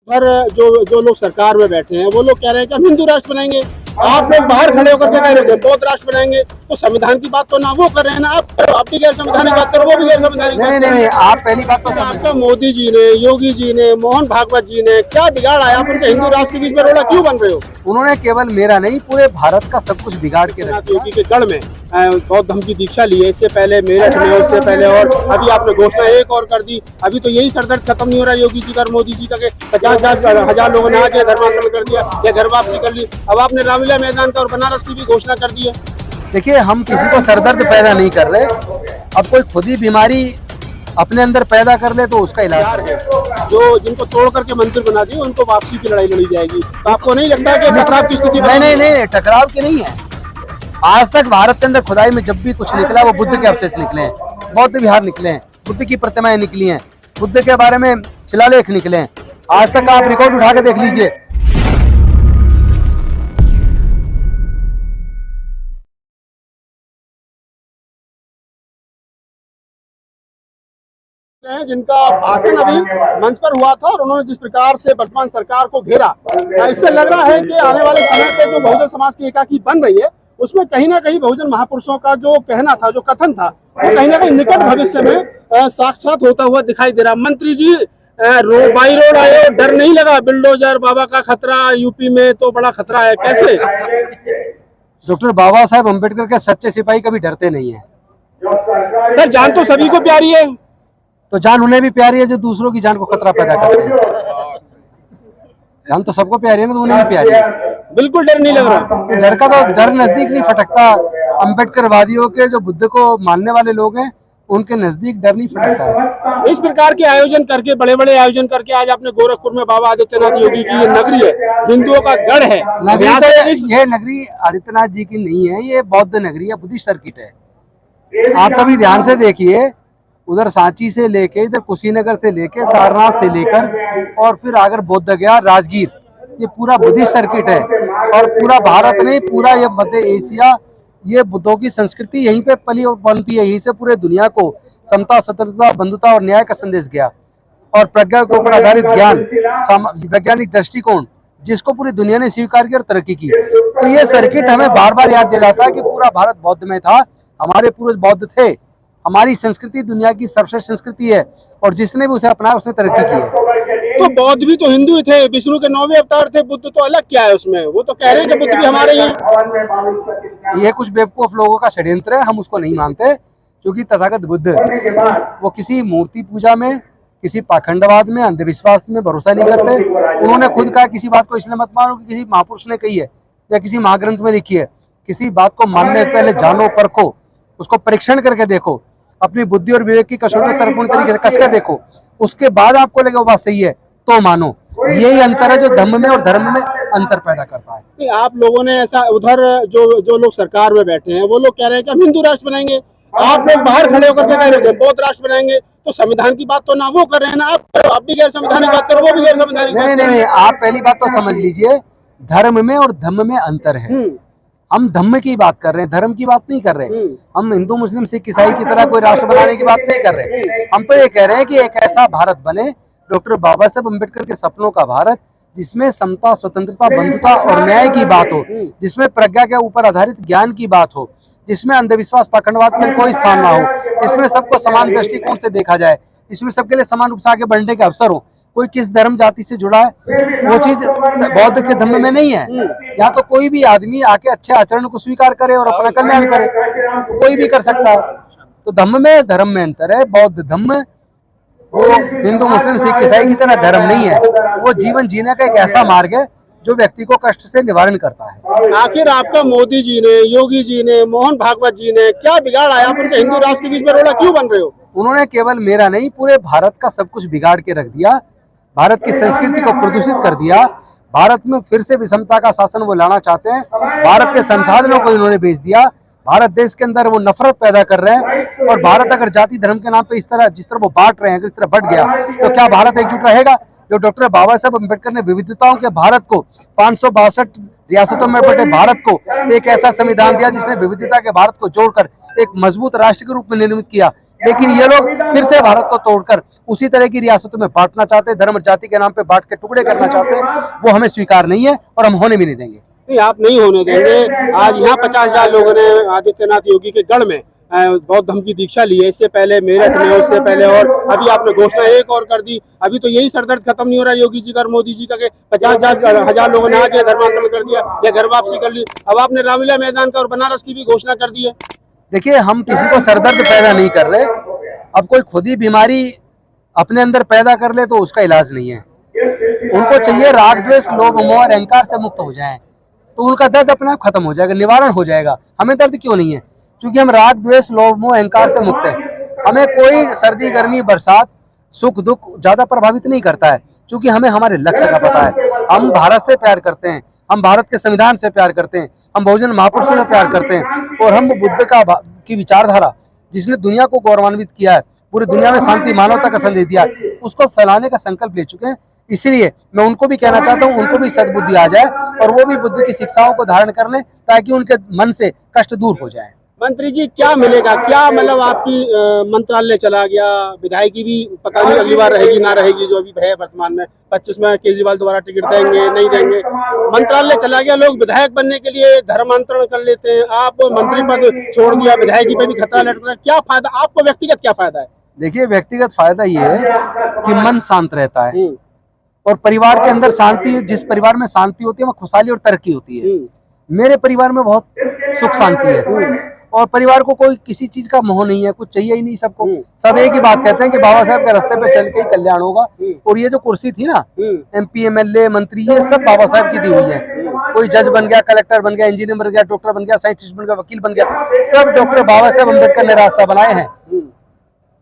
पर जो जो लोग सरकार में बैठे हैं वो लोग कह रहे हैं कि हम हिंदू राष्ट्र बनाएंगे। आप लोग बाहर खड़े होकर के कह रहे हैं बौद्ध राष्ट्र बनाएंगे, तो संविधान की बात तो ना वो कर रहे हैं ना आप भी गैर संवैधानिक बात करो, वो भी गैर संवैधानिक बात नहीं, आप पहली बात तो आपका मोदी जी ने, योगी जी ने, मोहन भागवत जी ने क्या बिगाड़ आया? आप उनके हिंदू राष्ट्र के बीच में रोड़ा क्यों बन रहे हो? उन्होंने केवल मेरा नहीं पूरे भारत का सब कुछ बिगाड़ के रखा। योगी के गढ़ में बौद्ध धर्म की दीक्षा ली है, इससे पहले मेरठ में, उससे पहले, और अभी आपने घोषणा एक और कर दी। अभी तो यही सरदर्द खत्म नहीं हो रहा योगी जी का और मोदी जी का, 50,000 लोगों ने आज धर्मांतरण कर दिया या घर वापसी कर ली। अब आपने रामलीला मैदान का और बनारस की भी घोषणा कर दी है। देखिए, हम किसी को सरदर्द पैदा नहीं कर रहे। अब कोई खुद ही बीमारी अपने अंदर पैदा कर ले तो उसका इलाज है। जो जिनको तोड़ करके मंदिर बना दिए उनको वापसी की लड़ाई लड़ी जाएगी। तो आपको नहीं लगता कि टकराव की स्थिति? नहीं, टकराव की नहीं है। आज तक भारत के अंदर खुदाई में जब भी कुछ निकला वो बुद्ध के अवशेष निकले हैं, बौद्ध विहार निकले हैं, बुद्ध की प्रतिमाएं निकली हैं, बुद्ध के बारे में शिलालेख निकले हैं। आज तक आप रिकॉर्ड उठा के देख लीजिए। जिनका भाषण अभी मंच पर हुआ था और उन्होंने जिस प्रकार से वर्तमान सरकार को घेरा, इससे लग रहा है कि आने वाले समय पे जो बहुजन समाज की एकाकी बन रही है उसमें कहीं ना कहीं बहुजन महापुरुषों का जो कहना था, जो कथन था, वो कहीं ना कहीं निकट भविष्य में साक्षात होता हुआ दिखाई दे रहा। मंत्री जी बाई रोड आए, डर नहीं लगा? बिल्डोजर बाबा का खतरा यूपी में तो बड़ा खतरा है, कैसे? डॉक्टर बाबा साहेब अम्बेडकर के सच्चे सिपाही कभी डरते नहीं है। सर, जान तो सभी को प्यारी है, तो जान उन्हें भी प्यारी है जो दूसरों की जान को खतरा पैदा करते हैं। जान तो सबको प्यारी है ना, तो उन्हें भी प्यारी है। बिल्कुल डर नहीं लग रहा। डर का तो डर नजदीक नहीं फटकता। अम्बेडकर वादियों के जो बुद्ध को मानने वाले लोग हैं उनके नजदीक डर नहीं फटकता है। इस प्रकार के आयोजन करके, बड़े बड़े आयोजन करके, आज आपने गोरखपुर में बाबा आदित्यनाथ योगी की ये नगरी है, हिंदुओं का गढ़ है। नगरी तो ये नगरी आदित्यनाथ जी की नहीं है, ये बौद्ध नगरी है, बुद्धिस्ट सर्किट है। आप कभी ध्यान से देखिए, उधर सांची से लेके, इधर कुशीनगर से लेके, सारनाथ से लेकर और फिर अगर बोध गया राजगीर, ये पूरा बुद्धिस्ट सर्किट है। और पूरा भारत नहीं, पूरा ये मध्य एशिया, ये बुद्धों की संस्कृति यहीं पे पली और पनपी है। यहीं से पूरे दुनिया को समता, स्वतंत्रता, बंधुता और न्याय का संदेश गया। और प्रज्ञा के ऊपर आधारित ज्ञान, वैज्ञानिक दृष्टिकोण, जिसको पूरी दुनिया ने स्वीकार किया और तरक्की की। तो ये सर्किट हमें बार बार याद दिलाता है कि पूरा भारत बौद्ध में था, हमारे पूर्वज बौद्ध थे, हमारी संस्कृति दुनिया की सर्वश्रेष्ठ संस्कृति है और जिसने भी उसे अपनाया उसने तरक्की की है। तो बौद्ध भी तो हिंदू थे, विष्णु के 9वें अवतार थे, बुद्ध तो अलग क्या है उसमें? वो तो कह रहे हैं कि बुद्ध भी हमारे ही हैं। ये कुछ बेवकूफ लोगों का षड्यंत्र है, हम उसको नहीं मानते, क्योंकि तथागत बुद्ध वो किसी मूर्ति पूजा में, किसी पाखंडवाद में, अंधविश्वास में भरोसा नहीं करते। उन्होंने खुद कहा किसी बात को इसलिए मत मानो कि किसी महापुरुष ने कही है या किसी महाग्रंथ में लिखी है। किसी बात को मानने से पहले जानो, परखो, उसको परीक्षण करके देखो, अपनी बुद्धि और विवेक की कसौटी पूर्ण तरीके से कस के देखो, उसके बाद आपको लगे वो बात सही है तो मानो। यही अंतर है जो धम्म में और धर्म में अंतर पैदा करता है। आप लोगों ने ऐसा, उधर जो लोग सरकार में बैठे हैं वो लोग कह रहे हैं कि हम हिंदू राष्ट्र बनाएंगे। आप लोग बाहर खड़े होकर के कह रहे हैं बौद्ध राष्ट्र बनाएंगे, तो संविधान की बात तो ना वो कर रहे हैं ना आप भी गैर संवैधानिक बात करो, वो भी गैर संवैधानिक। नहीं, आप पहली बात तो समझ लीजिए, धर्म में और धम्म में अंतर है। हम धम्म की बात कर रहे हैं, धर्म की बात नहीं कर रहे। हम हिंदू, मुस्लिम, सिख, ईसाई की तरह कोई राष्ट्र बनाने की बात नहीं कर रहे। हम तो ये कह रहे हैं कि एक ऐसा भारत बने, डॉक्टर बाबा साहब अम्बेडकर के सपनों का भारत, जिसमें समता, स्वतंत्रता, बंधुता और न्याय की बात हो, जिसमें प्रज्ञा के ऊपर आधारित ज्ञान की बात हो, जिसमें अंधविश्वास, पाखंडवाद के कोई स्थान ना हो, जिसमें सबको समान दृष्टिकोण से देखा जाए, जिसमें सबके लिए समान रूप से आगे बढ़ने के अवसर हो। कोई किस धर्म जाति से जुड़ा है वो चीज बौद्ध के धम्म में नहीं है। या तो कोई भी आदमी आके अच्छे आचरण को स्वीकार करे और अपना कल्याण करे, तो कोई भी कर सकता है। तो धम्म में धर्म में अंतर है। बौद्ध धम्म वो हिंदू, मुस्लिम, सिख, ईसाई की तरह धर्म नहीं है, वो जीवन जीने का एक ऐसा मार्ग है जो व्यक्ति को कष्ट से निवारण करता है। आखिर आपका मोदी जी ने, योगी जी ने, मोहन भागवत जी ने क्या बिगाड़ आया? आप उनके हिंदू राष्ट्र के बीच में रोड़ा क्यों बन रहे हो? उन्होंने केवल मेरा नहीं, पूरे भारत का सब कुछ बिगाड़ के रख दिया, भारत की संस्कृति को प्रदूषित कर दिया। भारत में फिर से विषमता का शासन वो लाना चाहते हैं। भारत के संसाधनों को इन्होंने बेच दिया। भारत देश के अंदर वो नफरत पैदा कर रहे हैं। और भारत अगर जाति धर्म के नाम पे जिस तरह वो बांट रहे हैं, अगर इस तरह बढ़ गया तो क्या भारत एकजुट रहेगा? जो डॉक्टर बाबा साहब अम्बेडकर ने विविधताओं के भारत को, 562 रियासतों में बटे भारत को एक ऐसा संविधान दिया जिसने विविधता के भारत को जोड़कर एक मजबूत राष्ट्र के रूप में निर्मित किया। लेकिन ये लोग फिर से भारत को तोड़कर उसी तरह की रियासतों में बांटना चाहते हैं, धर्म जाति के नाम पे बांट के टुकड़े करना चाहते हैं। वो हमें स्वीकार नहीं है और हम होने भी नहीं देंगे। नहीं, आप नहीं होने देंगे। आज यहाँ 50,000 लोगों ने आदित्यनाथ योगी के गढ़ में बौद्ध धर्म की दीक्षा ली है। इससे पहले मेरठ में, उससे पहले, और अभी आपने घोषणा एक और कर दी। अभी तो यही सरदर्द खत्म नहीं हो रहा योगी जी का और मोदी जी का कि 50,000 लोगों ने आज धर्मांतरण कर दिया या घर वापसी कर ली। अब आपने रामलीला मैदान का और बनारस की भी घोषणा कर दी है। देखिए, हम किसी को सरदर्द पैदा नहीं कर रहे। अब कोई खुद ही बीमारी अपने अंदर पैदा कर ले तो उसका इलाज नहीं है। उनको चाहिए राग द्वेष लोभ मोह और अहंकार से मुक्त हो जाएं, तो उनका दर्द अपने आप खत्म हो जाएगा, निवारण हो जाएगा। हमें दर्द क्यों नहीं है? क्योंकि हम राग द्वेष लोभ मोह अहंकार से मुक्त हैं। हमें कोई सर्दी गर्मी बरसात सुख दुख ज्यादा प्रभावित नहीं करता है, क्योंकि हमें हमारे लक्ष्य का पता है। हम भारत से प्यार करते हैं, हम भारत के संविधान से प्यार करते हैं, हम बहुजन महापुरुषों से प्यार करते हैं, और हम बुद्ध की विचारधारा जिसने दुनिया को गौरवान्वित किया है, पूरी दुनिया में शांति मानवता का संदेश दिया, उसको फैलाने का संकल्प ले चुके हैं। इसलिए मैं उनको भी कहना चाहता हूँ, उनको भी सद्बुद्धि आ जाए और वो भी बुद्ध की शिक्षाओं को धारण कर लें, ताकि उनके मन से कष्ट दूर हो जाए। मंत्री जी, क्या मिलेगा? क्या मतलब आपकी मंत्रालय चला गया, विधायकी भी पता नहीं अगली बार रहेगी ना रहेगी, जो अभी है वर्तमान में 25 में केजरीवाल दोबारा टिकट देंगे नहीं देंगे। मंत्रालय चला गया, लोग विधायक बनने के लिए धर्मांतरण कर लेते हैं। आप मंत्री पद छोड़ दिया, विधायकी पे भी खतरा लटक रहा है। क्या फायदा आपको, व्यक्तिगत क्या फायदा है? देखिए, व्यक्तिगत फायदा ये है कि मन शांत रहता है और परिवार के अंदर शांति, जिस परिवार में शांति होती है वह खुशहाली और तरक्की होती है। मेरे परिवार में बहुत सुख शांति है और परिवार को कोई किसी चीज का मोह नहीं है, कुछ चाहिए ही नहीं सबको। सब एक ही बात कहते हैं कि बाबा साहब के रास्ते पे चल के ही कल्याण होगा। और ये जो कुर्सी थी ना, MP MLA मंत्री, ये सब बाबा साहब की दी हुई है। कोई जज बन गया, कलेक्टर बन गया, इंजीनियर बन गया, डॉक्टर बन गया, साइंटिस्ट बन गया, वकील बन गया, सब डॉक्टर बाबा साहब अम्बेडकर ने रास्ता बनाए हैं।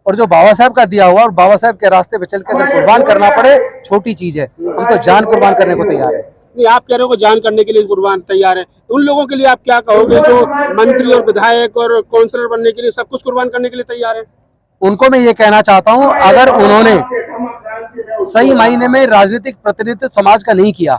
और जो बाबा साहब का दिया हुआ और बाबा साहब के रास्ते पे चल के अगर कुर्बान करना पड़े, छोटी चीज है। हम तो जान कुर्बान करने को तैयार है। नहीं, आप कह रहे हो जान करने के लिए कुर्बान तैयार है। उन लोगों के लिए आप क्या कहोगे जो मंत्री और विधायक और काउंसलर बनने के लिए सब कुछ कुर्बान करने के लिए तैयार है? उनको मैं ये कहना चाहता हूँ, अगर उन्होंने सही मायने में राजनीतिक प्रतिनिधित्व समाज का नहीं किया,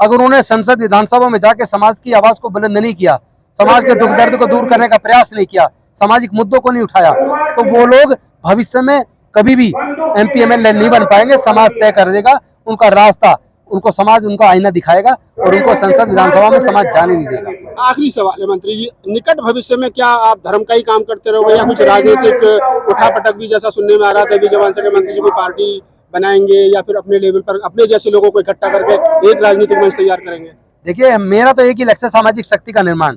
अगर उन्होंने संसद विधानसभा में जाके समाज की आवाज को बुलंद नहीं किया, समाज के दुख दर्द को दूर करने का प्रयास नहीं किया, सामाजिक मुद्दों को नहीं उठाया, तो वो लोग भविष्य में कभी भी MP MLA नहीं बन पाएंगे। समाज तय कर देगा उनका रास्ता, उनको समाज उनका आईना दिखाएगा और उनको संसद विधानसभा में समाज जाने नहीं देगा। आखिरी सवाल है मंत्री जी, निकट भविष्य में क्या आप धर्म का ही काम करते रहोगे या कुछ राजनीतिक उठापटक भी, जैसा सुनने में आ रहा था विजय वंश के मंत्री जी कोई पार्टी बनाएंगे या फिर अपने लेवल पर अपने जैसे लोगों को इकट्ठा करके एक राजनीतिक मंच तैयार करेंगे? देखिए, मेरा तो एक ही लक्ष्य है, सामाजिक शक्ति का निर्माण।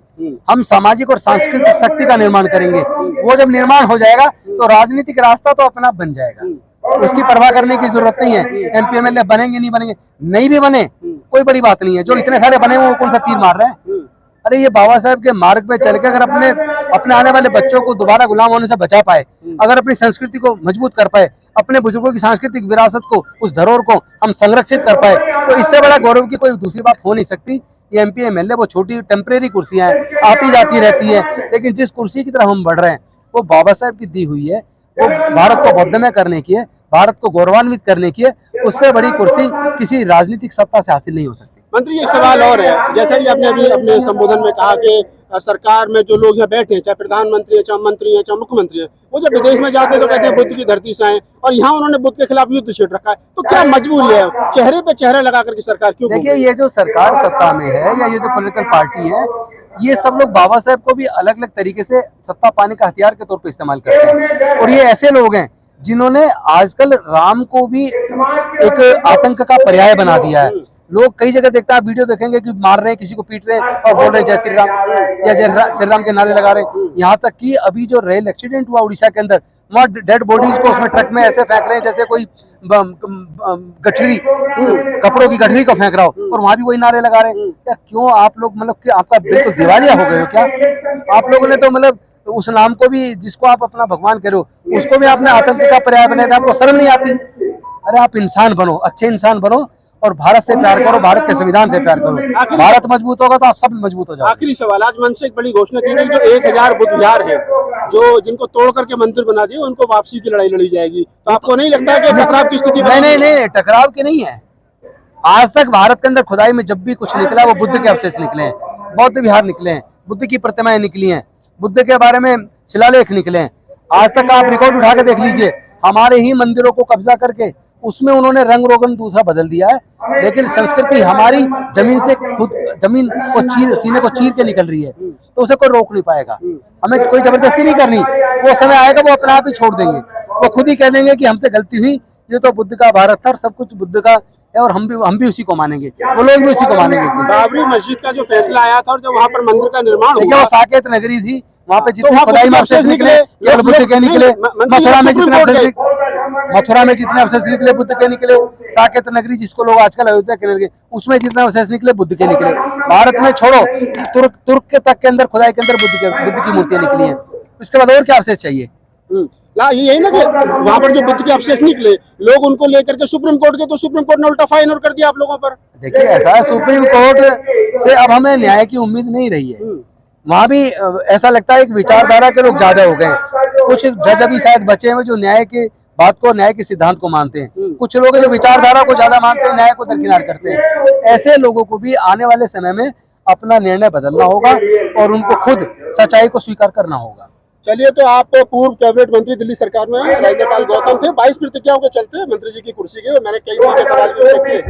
हम सामाजिक और सांस्कृतिक शक्ति का निर्माण करेंगे। वो जब निर्माण हो जाएगा तो राजनीतिक रास्ता तो अपना बन जाएगा, उसकी परवाह करने की जरूरत नहीं है। MP MLA बनेंगे नहीं बनेंगे, नहीं भी बने कोई बड़ी बात नहीं है। जो इतने सारे बने वो कौन सा तीर मार रहे हैं? अरे ये बाबा साहब के मार्ग पे चल के अगर अपने आने वाले बच्चों को दोबारा गुलाम होने से बचा पाए, अगर अपनी संस्कृति को मजबूत कर पाए, अपने बुजुर्गों की सांस्कृतिक विरासत को, उस धरोहर को हम संरक्षित कर पाए, तो इससे बड़ा गौरव की कोई दूसरी बात हो नहीं सकती। ये MP MLA वो छोटी टेम्परेरी कुर्सियां हैं, आती जाती रहती है, लेकिन जिस कुर्सी की तरफ हम बढ़ रहे हैं वो बाबा साहब की दी हुई है। वो भारत को बौद्धमय करने की है, भारत को गौरवान्वित करने की है। उससे बड़ी कुर्सी किसी राजनीतिक सत्ता से हासिल नहीं हो सकती। मंत्री, एक सवाल और है, जैसा कि आपने अभी अपने संबोधन में कहा कि सरकार में जो लोग यहाँ बैठे हैं, चाहे प्रधानमंत्री है, चाहे मंत्री है, चाहे मुख्यमंत्री है, वो जब विदेश में जाते हैं तो कहते हैं बुद्ध की धरती से आए, और यहाँ उन्होंने बुद्ध के खिलाफ युद्ध छेड़ रखा है। तो क्या मजबूरी है? चेहरे पे चेहरा लगा करके सरकार क्यों? देखिए, ये जो सरकार सत्ता में है या ये जो पॉलिटिकल पार्टी है, ये सब लोग बाबा साहब को भी अलग अलग तरीके से सत्ता पाने का हथियार के तौर पर इस्तेमाल करते हैं। और ये ऐसे लोग हैं जिन्होंने आजकल राम को भी एक आतंक का पर्याय बना दिया है। लोग कई जगह देखता है, वीडियो देखेंगे कि मार रहे हैं, किसी को पीट रहे हैं और बोल रहे हैं जय श्री राम या जय श्री राम के नारे लगा रहे हैं। यहाँ तक कि अभी जो रेल एक्सीडेंट हुआ उड़ीसा के अंदर, वहाँ डेड बॉडीज को उसमें ट्रक में ऐसे फेंक रहे हैं जैसे कोई गठरी, कपड़ों की गठरी को फेंक रहा हो, और वहाँ भी वही नारे लगा रहे हैं। क्या क्यों आप लोग, मतलब कि आपका बिल्कुल दिवालिया हो गए हो क्या? आप लोगों ने तो मतलब उस नाम को भी, जिसको आप अपना भगवान करो, उसको भी आपने आतंक का पर्याय बनाया था। आपको शर्म नहीं आती? अरे आप इंसान बनो, अच्छे इंसान बनो और भारत से प्यार करो, भारत के संविधान से प्यार करो। भारत मजबूत होगा तो आप सब मजबूत हो जाओगे। आखिरी सवाल, आज मन से एक बड़ी घोषणा की गई, जो 1000 बुद्ध विहार है जो जिनको तोड़ करके मंदिर बना दिए, उनको वापसी की लड़ाई लड़ी जाएगी। तो आपको नहीं लगता है कि टकराव की स्थिति? नहीं, टकराव की नहीं है। आज तक भारत के अंदर खुदाई में जब भी कुछ निकला वो बुद्ध के अवशेष निकले हैं, बौद्ध विहार निकले हैं, बुद्ध की प्रतिमाएं निकली हैं, बुद्ध के बारे में शिलालेख निकले हैं। आज तक आप रिकॉर्ड उठा के देख लीजिए, हमारे ही मंदिरों को कब्जा करके उसमें उन्होंने रंग रोगन दूसरा बदल दिया है। लेकिन संस्कृति हमारी जमीन से खुद जमीन को सीने को चीर के निकल रही है, तो उसे कोई रोक नहीं पाएगा। हमें कोई जबरदस्ती नहीं करनी, वो समय आएगा वो अपने आप ही छोड़ देंगे, वो खुद ही कह देंगे कि हमसे गलती हुई, ये तो बुद्ध का भारत था और सब कुछ बुद्ध का है और हम भी उसी को मानेंगे, वो लोग भी उसी को मानेंगे। बाबरी मस्जिद का जो फैसला आया था और जब वहाँ पर मंदिर का निर्माण हुआ, वो साकेत नगरी थी, वहाँ पे जितने खुदाई में अवशेष निकले केवल बुद्ध के निकले। मथुरा में जितने अवशेष निकले बुद्ध के निकले। साकेत नगरी जिसको लोग आजकल अयोध्या के उसमें जितने अवशेष निकले बुद्ध के निकले। भारत में छोड़ो, तुर्क के तक के अंदर खुदाई के अंदर बुद्ध की मूर्तियां निकली है, उसके बाद और क्या अवशेष चाहिए? यही ना कि वहाँ पर जो बुद्ध के अवशेष निकले, लोग उनको लेकर के सुप्रीम कोर्ट गए, तो सुप्रीम कोर्ट ने उल्टा फाइन और कर दिया आप लोगों पर। देखिए ऐसा है, सुप्रीम कोर्ट से अब हमें न्याय की उम्मीद नहीं रही है। वहाँ भी ऐसा लगता है एक विचारधारा के लोग ज्यादा हो गए, कुछ जज अभी शायद बचे हैं जो न्याय के बात को, न्याय के सिद्धांत को मानते हैं। कुछ लोग जो विचारधारा को ज्यादा मानते हैं, न्याय को दरकिनार करते हैं। ऐसे लोगों को भी आने वाले समय में अपना निर्णय बदलना होगा और उनको खुद सच्चाई को स्वीकार करना होगा। चलिए, तो आप पूर्व कैबिनेट मंत्री दिल्ली सरकार में राजेंद्र पाल गौतम थे। 22 प्रतिक्रियाओं के चलते मंत्री जी की कुर्सी के मैंने कई तरह के सवाल भी किए।